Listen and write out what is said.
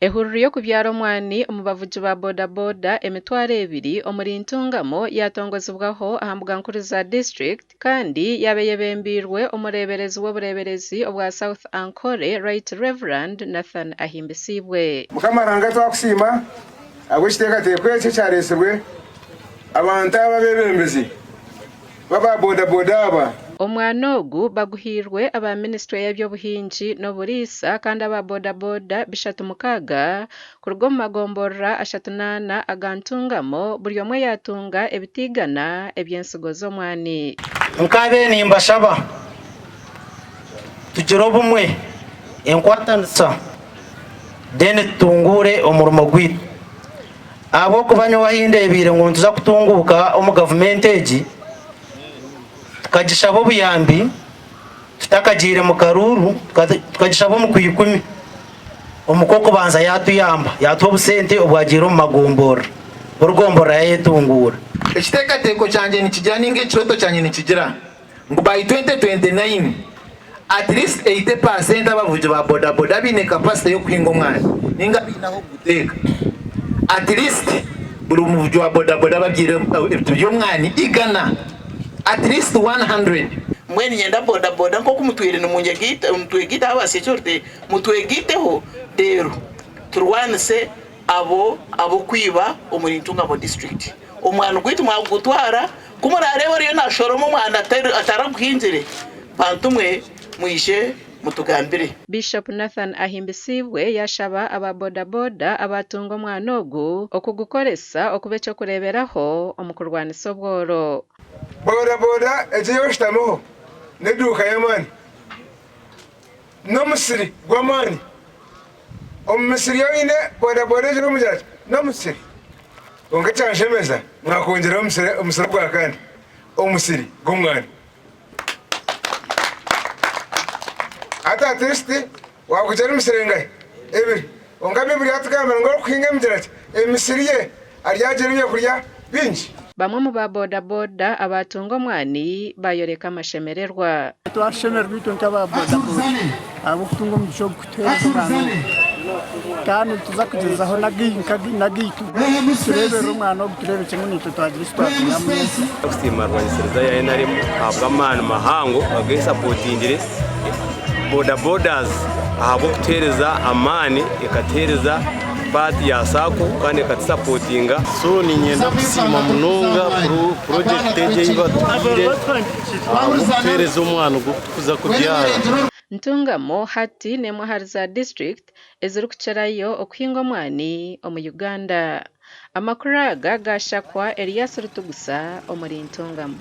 Ehururu yo kubyara omwani omubavugi ba bodaboda emitwaro 2 omuri Ntungamo yatongozebwaho aha mbuga nkuru za district kandi yabeyebembirwe omureberezi w'obureberezi obwa South Ankole Right Reverend Nathan Ahimbisibwe. Mukamaranga twakusiima abw'ekiteekateeko ekyo kyareesebwe abantu ababebembezi baba bodaboda aba. Omwana ogu baguhirwe aba Ministry y'ebyobuhingi n'oburiisa kandi aba bodaboda 36 kuruga omu magomborora 38 aga Ntungamo buri omwe yatunga ebitiigana eby'ensigo z'omwani. Nkabe nimbashaba tugira obumwe enkwatanisa deni tutungure omurimo gwitu ab'okuba nyowe ahindebire ngu ntuza kutunguuka omu gavumenti egi tukagishaba obuyambi tutakagiire mu karuru tukagishaba omu kwikumi omukoko banza yatuyamba yatuha obusente obwagiire omu magomborora orugombora yayetungura. Ekiteekateeko kyanje nikigira ninga ekiroto kyanje nikigira ngu by 2029 at least 80% abavugi ba bodaboda biine capacity y'okuhinga omwani ninga biinaho guteeka at least buli muvugi wa bodaboda babyire ebitu by'omwani igana at least 100. Mweni nyenda bodaboda nko kumutwire n'umunyegita umutwegita abasecurity mutwegiteho rero turwanise abo kwiba omuri Ntungamo district omwana gwitu mwagutwara kumurareba riyo nashoromo omwana ataraguhinzire bantumwe mwishe mutugambire. Bishop Nathan Ahimbisibwe yashaba aba bodaboda abatunga omwana ogu okugukoresa okuba ekyokureberaho omu kurwanisa obworo. Bodaboda ekiyositamuho n'edduuka y'amaani n'omusiri gw'amaani omumisiri yoine bodaboda ekiri omugyaki n'omusiri onka kyanshemeza mwakwongeraho omusiri gwa kandi omusiri gw'omwani ate atirisiti wakugira emisiri engahe ebiri onka bibiri atugambira ngu orikuhinga emigiraki emisiri ye aryagira ebyokurya bingi. Bamwe mu ba bodaboda abatunga omwani bayoreka amashemererwa. Twashemererwa itwe nk'aba bodaboda abo kutunga omugisha ogukuteza kandi tuza kugezaho nagitu turebera omwana ogu turebe kimwe nitwe twagira isi twatuyamu kusiima rwanyisiriza ya NRM ahabwa amaani mahango agesapotingire bodabodas ahabwa okuteereza amaani ekateereza pati ya sako kandi ekatusapotinga so ninyenda kusiima munonga project egi okuteereza omwana ogw'okuza kubyara. Ntungamo hati n'emwe ahari za district ezirikukyerayo okuhinga omwani omu Uganda. Amakuru aga gashakwa Elias Rutugusa omuri Ntungamo.